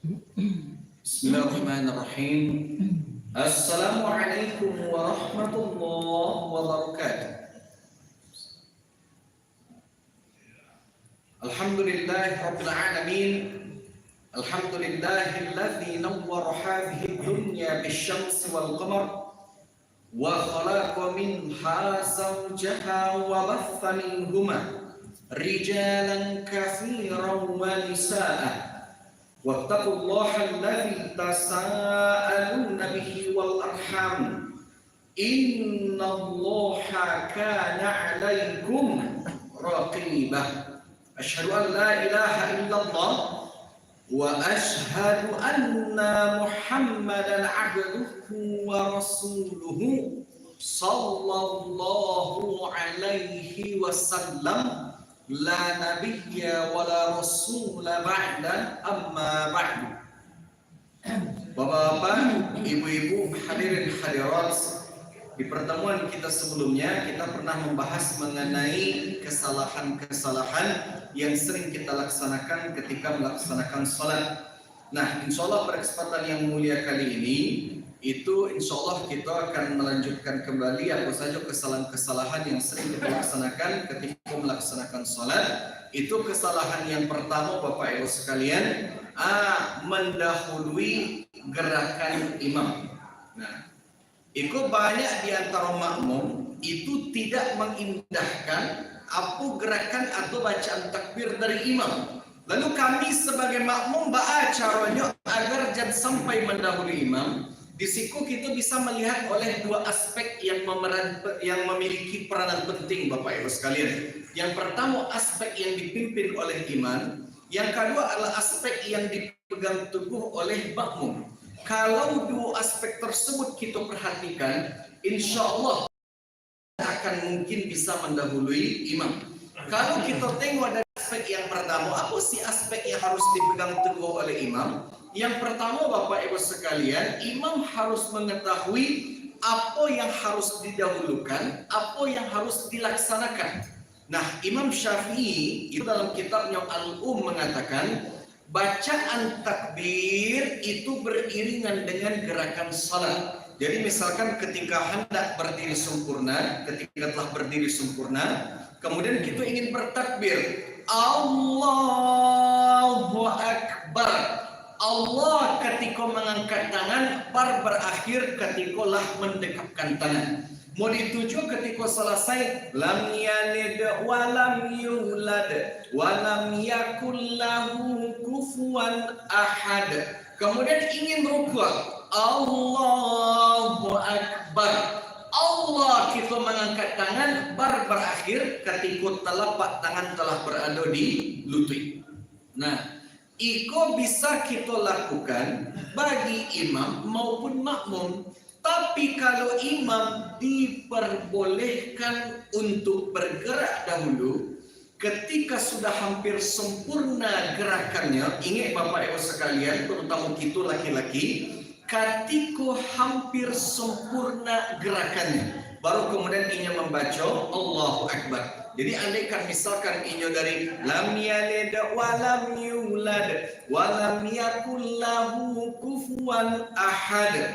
Bismillahirrahmanirrahim. Assalamualaikum warahmatullahi wabarakatuh. Alhamdulillahirabbil alamin. Alhamdulillahilladzi nawwara hadhihi dunya bisyamsi wal qamar wa khalaqa minha zawjaha wa batha minhuma rijalan katsiran wa nisaa'a. واتقوا الله الذي تساءلون به والأرحام إن الله كان عليكم رقيبا أشهد أن لا إله إلا الله وأشهد أن محمدا عبده ورسوله صلى الله عليه وسلم La nabiyya wala rasula ba'da amma ba'du. Bapak-bapak, ibu-ibu, hadirin hadirat, di pertemuan kita sebelumnya kita pernah membahas mengenai kesalahan-kesalahan yang sering kita laksanakan ketika melaksanakan sholat. Nah, insya Allah pada kesempatan yang mulia kali ini itu insya Allah kita akan melanjutkan kembali apa saja kesalahan-kesalahan yang sering kita laksanakan ketika melaksanakan sholat. Itu kesalahan yang pertama Bapak Ibu sekalian, mendahului gerakan imam. Nah, itu banyak di antara makmum itu tidak mengindahkan apa gerakan atau bacaan takbir dari imam. Lalu kami sebagai makmum baca caranya agar jangan sampai mendahului imam. Di situ kita bisa melihat oleh dua aspek yang memiliki peranan penting Bapak Ibu sekalian. Yang pertama aspek yang dipimpin oleh imam, yang kedua adalah aspek yang dipegang teguh oleh makmum. Kalau dua aspek tersebut kita perhatikan, insya Allah akan mungkin bisa mendahului imam. Kalau kita tengok dari aspek yang pertama, apa sih aspek yang harus dipegang teguh oleh imam? Yang pertama Bapak Ibu sekalian, imam harus mengetahui apa yang harus didahulukan, apa yang harus dilaksanakan. Nah, Imam Syafi'i itu dalam kitabnya mengatakan bacaan takbir itu beriringan dengan gerakan salat. Jadi misalkan ketika hendak berdiri sempurna, ketika telah berdiri sempurna, kemudian kita ingin bertakbir, Allahu Akbar. Allah ketika mengangkat tangan, berakhir ketika lah mendekapkan tangan. Mau dituju ketika selesai, lam yalid wa lam yulad wa lam yakul lahu kufuwan ahad. Kemudian ingin rukuk, Allahu Akbar. Allah kita mengangkat tangan, berakhir ketika telapak tangan telah berada di lutut. Nah, Iko bisa kita lakukan bagi imam maupun makmum. Tapi kalau imam diperbolehkan untuk bergerak dahulu, ketika sudah hampir sempurna gerakannya, ingat Bapak Ibu sekalian, terutama kita laki-laki, ketika hampir sempurna gerakannya, baru kemudian ia membaca Allahu Akbar. Jadi andaikan misalkan inyo dari lam yalid wa lam yulad wa lam yakul lahu kufuwan ahad,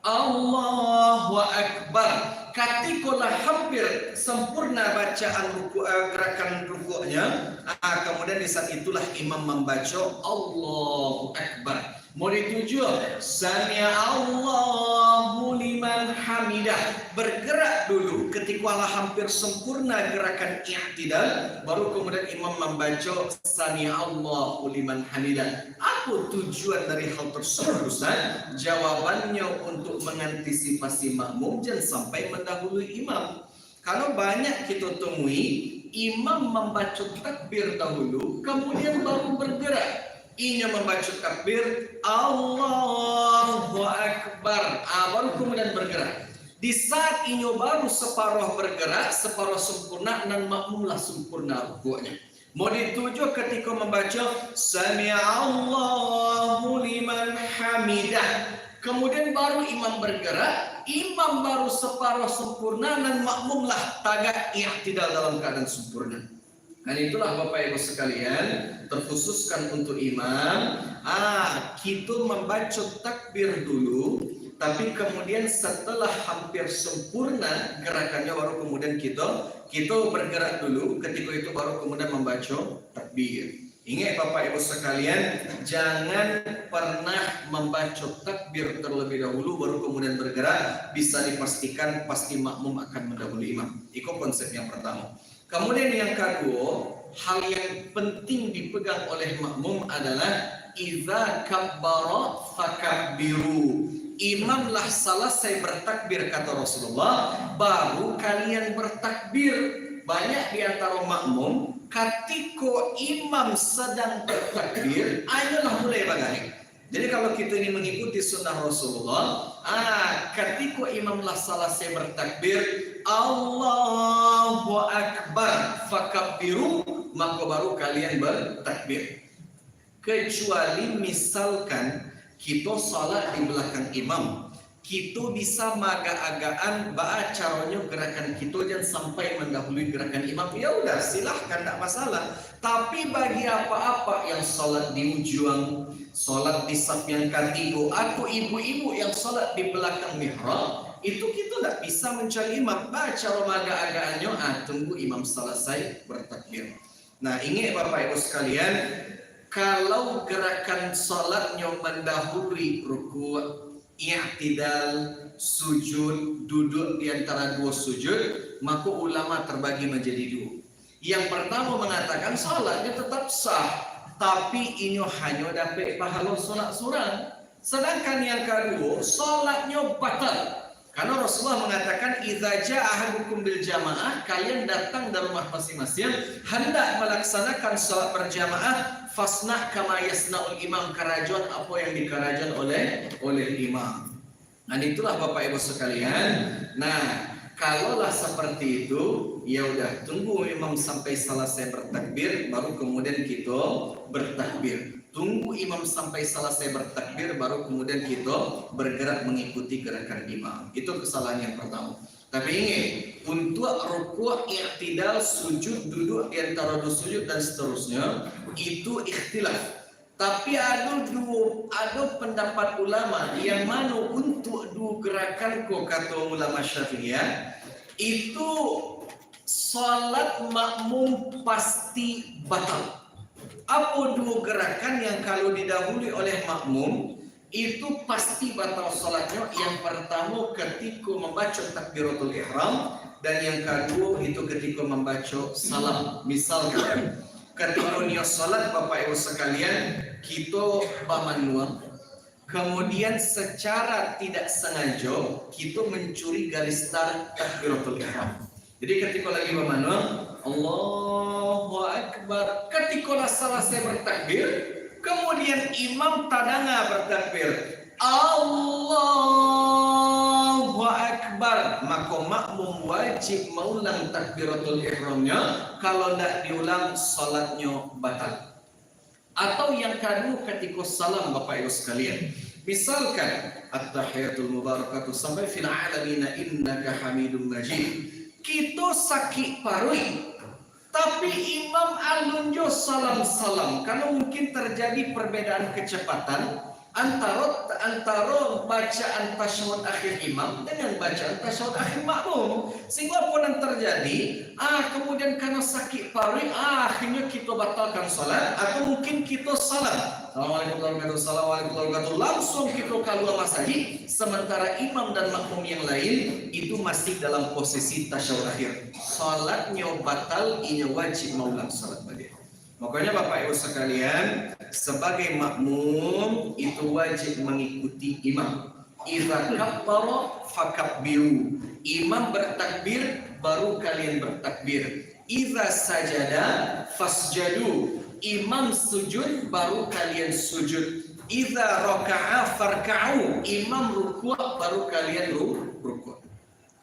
Allahu Akbar, ketika hampir sempurna bacaan gerakan rukuknya, kemudian di saat itulah imam membaca Allahu Akbar. Mau dituju Sami'a Allahu liman hamidah, bergerak dulu ketika hampir sempurna gerakan i'tidal, baru kemudian imam membaca Sami'a Allahu liman hamidah. Apa tujuan dari hal tersebut Ustaz? Jawabannya untuk mengantisipasi makmum jangan sampai mendahului imam. Kalau banyak kita temui imam membaca takbir dahulu kemudian baru bergerak. Inya membaca takbir Allahu Akbar, baru kemudian bergerak. Di saat inyo baru separuh bergerak, separuh sempurna, dan makmumlah sempurna rukuknya. Mau dituju ketika membaca Sami'a Allahu liman hamidah, kemudian baru imam bergerak, imam baru separuh sempurna dan makmumlah tagak i'tidal dalam keadaan sempurna. Dan itulah Bapak Ibu sekalian, terkhususkan untuk imam, kita membaca takbir dulu, tapi kemudian setelah hampir sempurna gerakannya baru kemudian kita bergerak dulu, ketika itu baru kemudian membaca takbir. Ingat Bapak Ibu sekalian, jangan pernah membaca takbir terlebih dahulu baru kemudian bergerak, bisa dipastikan pasti makmum akan mendahului imam. Itu konsep yang pertama. Kemudian yang kedua, hal yang penting dipegang oleh makmum adalah idza kabbara fakabbiru. Imamlah selesai bertakbir kata Rasulullah, baru kalian bertakbir. Banyak di antara makmum ketika imam sedang bertakbir, ayolah mulai bagaimana. Jadi kalau kita ini mengikuti sunnah Rasulullah, ketika imamlah selesai bertakbir, Allahu Akbar fakabbiru, maka baru kalian bertakbir. Kecuali misalkan kita salat di belakang imam, kita bisa maga-agaan caranya gerakan kita jangan sampai mendahului gerakan imam. Ya udah silahkan, tidak masalah. Tapi bagi apa-apa yang salat di ujung, salat di saf yang ketiga, atau ibu-ibu yang salat di belakang mihrab, itu kita tidak bisa mencari imam. Cara maga-agaannya, tunggu imam selesai bertakbir. Nah, ingat Bapak Ibu sekalian, kalau gerakan salatnya mendahului rukuk, i'tidal, sujud, duduk di antara dua sujud, maka ulama terbagi menjadi dua. Yang pertama mengatakan salatnya tetap sah, tapi ini hanya dapat pahala salat surang. Sedangkan yang kedua, salatnya batal. Karena Rasulullah mengatakan idza jaa ahadukum bil jamaah, kalian datang dari rumah masing-masing hendak melaksanakan salat berjamaah, fasna kama yasnaul imam, kerajuan apa yang dikerajuan oleh imam. Nah, itulah Bapak Ibu sekalian. Nah, kalaulah seperti itu, ya udah tunggu imam sampai selesai bertakbir, baru kemudian kita bertakbir. Tunggu imam sampai selesai bertakbir, baru kemudian kita bergerak mengikuti gerakan imam. Itu kesalahan yang pertama. Tapi ingat, untuk rukuk, i'tidal, sujud, duduk di antara dua sujud dan seterusnya, itu ikhtilaf. Tapi ada pendapat ulama yang mana untuk dua gerakan kata ulama Syafi'iyah, itu salat makmum pasti batal. Apa dua gerakan yang kalau didahului oleh makmum itu pasti batal salatnya? Yang pertama ketika membaca takbiratul ihram, dan yang kedua itu ketika membaca salam. Misalkan ketika niat salat Bapak Ibu sekalian, kita bamanuang, kemudian secara tidak sengaja kita mencuri garis start takbiratul ihram. Jadi ketika lagi bamanuang, Allahu Akbar, ketika selesai bertakbir, kemudian imam tadanga bertakbir, Allahu Akbar, maka makmum wajib mengulang takbiratul ihramnya. Kalau tidak diulang, salatnya batal. Atau yang kedua ketika salam Bapak Ibu sekalian, misalkan at-tahiyatul mubarakatuh sampai fil alamin innaka hamidum majid, kita sakit parui, tapi imam alunjo salam-salam. Karena mungkin terjadi perbedaan kecepatan antara bacaan tasyahud akhir imam dengan bacaan tasyahud akhir makmum, sehingga apa yang terjadi, kemudian karena sakit parui, akhirnya kita batalkan salat, atau mungkin kita salam, assalamualaikum warahmatullahi wabarakatuh, langsung kita keluar masjid, sementara imam dan makmum yang lain itu masih dalam posisi tasyahud akhir. Salatnya batal, ini wajib mengulang salat bagi. Makanya Bapak Ibu sekalian, sebagai makmum itu wajib mengikuti imam. Idza kabbara fakabbiru. Imam bertakbir, baru kalian bertakbir. Idza sajada fasjadu. Imam sujud, baru kalian sujud. Idza raka'a farka'u. Imam rukuk, baru kalian rukuk.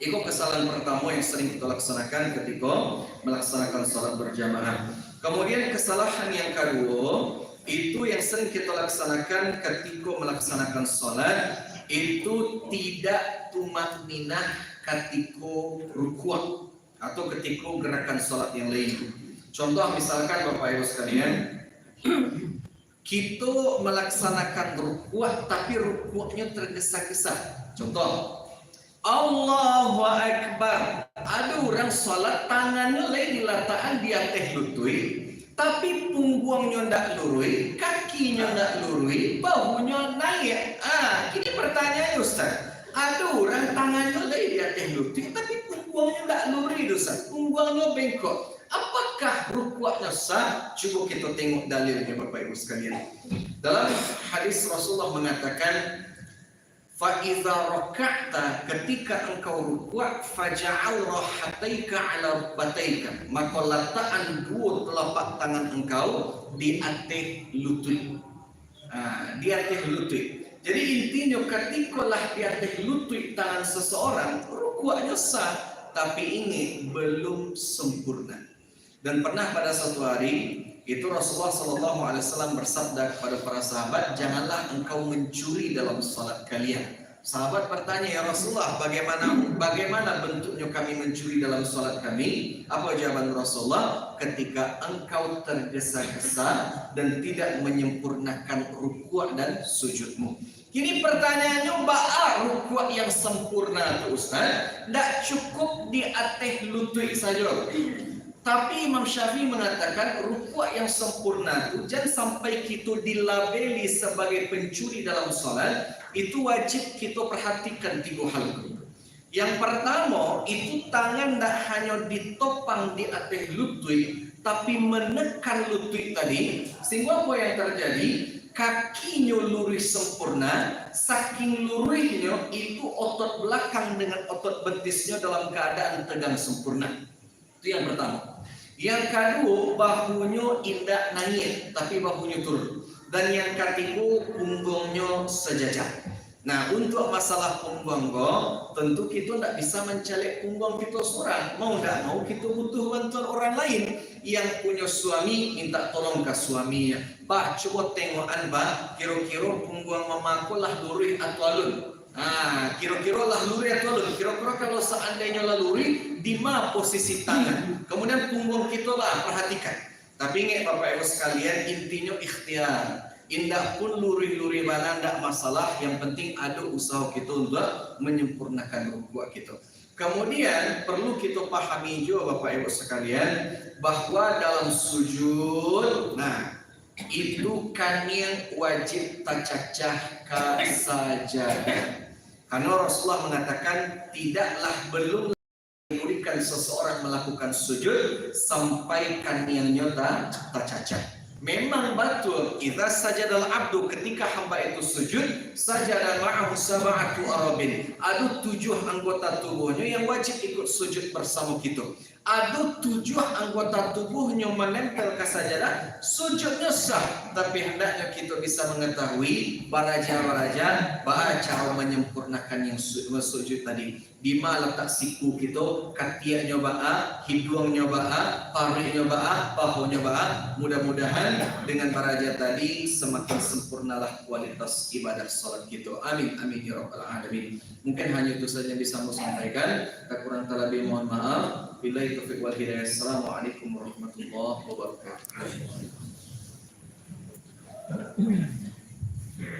Itu kesalahan pertama yang sering kita laksanakan ketika melaksanakan salat berjamaah. Kemudian kesalahan yang kedua, itu yang sering kita laksanakan ketika melaksanakan salat, itu tidak tumakninah ketika rukuk atau ketika gerakan salat yang lain. Contoh misalkan Bapak Ibu sekalian, kita melaksanakan rukuk tapi rukuknya tergesa-gesa. Contoh, Allahu Akbar. Ada orang sholat tangannya lain diletakkan di atas lutut, tapi punggungnya ndak lurus, kakinya ndak lurus, bahunya naik. Ini pertanyaannya Ustaz. Ada orang tangannya lain di atas lutut, tapi punggungnya ndak lurus Ustaz. Punggungnya bengkok. Apakah rukuknya sah? Coba kita tengok dalilnya Bapak Ibu sekalian. Dalam hadis Rasulullah mengatakan, فَإِذَا رَكَعْتَ ketika engkau rukuk, فَجَعَلْ رَحَتَيْكَ عَلَى رُكْبَتَيْكَ maka letakkan dua telapak tangan engkau di atas lutut. Di atas lutut. Jadi intinya ketikalah di atas lutut tangan seseorang, rukuknya sah, tapi ini belum sempurna. Dan pernah pada suatu hari itu Rasulullah SAW bersabda kepada para sahabat, janganlah engkau mencuri dalam salat kalian. Sahabat bertanya, ya Rasulullah, bagaimana bentuknya kami mencuri dalam salat kami? Apa jawaban Rasulullah? Ketika engkau tergesa-gesa dan tidak menyempurnakan rukuk dan sujudmu. Ini pertanyaannya, rukuk yang sempurna itu Ustaz, tidak cukup di atas lutut saja. Tapi Imam Syafi'i mengatakan rukuk yang sempurna itu jangan sampai kita dilabeli sebagai pencuri dalam salat. Itu wajib kita perhatikan 3 hal. Yang pertama, itu tangan tidak hanya ditopang di atas lutut, tapi menekan lutut tadi. Sehingga apa yang terjadi? Kakinya lurus sempurna, saking lurusnya itu otot belakang dengan otot betisnya dalam keadaan tegang sempurna. Itu yang pertama. Yang kedua, bahunya tidak naik, tapi bahunya turun. Dan yang ketiga, punggungnya sejajar. Nah, untuk masalah punggung, tentu kita tidak bisa mencalek punggung kita seorang. Mau tidak mau, kita butuh bantuan orang lain. Yang punya suami, minta tolong ke suaminya. Bah, coba tengokan, bah, kira-kira punggung mamaku lah lurus atau alun. Kira-kira lah luri atau alun. Kira-kira kalau seandainya lah luri, di mana posisi tangan? Kemudian punggung kita lah perhatikan. Tapi ingat Bapak Ibu sekalian, intinya ikhtiar. Indah pun luri-luri mana tidak masalah. Yang penting ada usaha kita untuk menyempurnakan rukuk kita. Kemudian perlu kita pahami juga Bapak Ibu sekalian, bahwa dalam sujud, itu kan yang wajib tercacah sajadah. Karena Rasulullah mengatakan tidaklah belum diberikan seseorang melakukan sujud sampai kaniannya tercacah. Memang betul, idza sajadal abdu, ketika hamba itu sujud, sajada ma'ahu sab'atu arabin. Ada 7 anggota tubuhnya yang wajib ikut sujud bersama kita. Ada 7 anggota tubuhnya menempel ke sajadah, sujudnya sah. Tapi hendaknya kita bisa mengetahui baraja-baraja cara menyempurnakan yang sujud tadi. Di mana letak siku kita, katiaknya hidungnya pariknya bahunya Mudah-mudahan dengan baraja tadi semakin sempurnalah kualitas ibadah salat kita. Amin amin ya rabbal alamin. Mungkin hanya itu saja yang bisa saya sampaikan. Kurang lebih mohon maaf. Billahi taufiq wal hidayah. Assalamualaikum warahmatullahi wabarakatuh.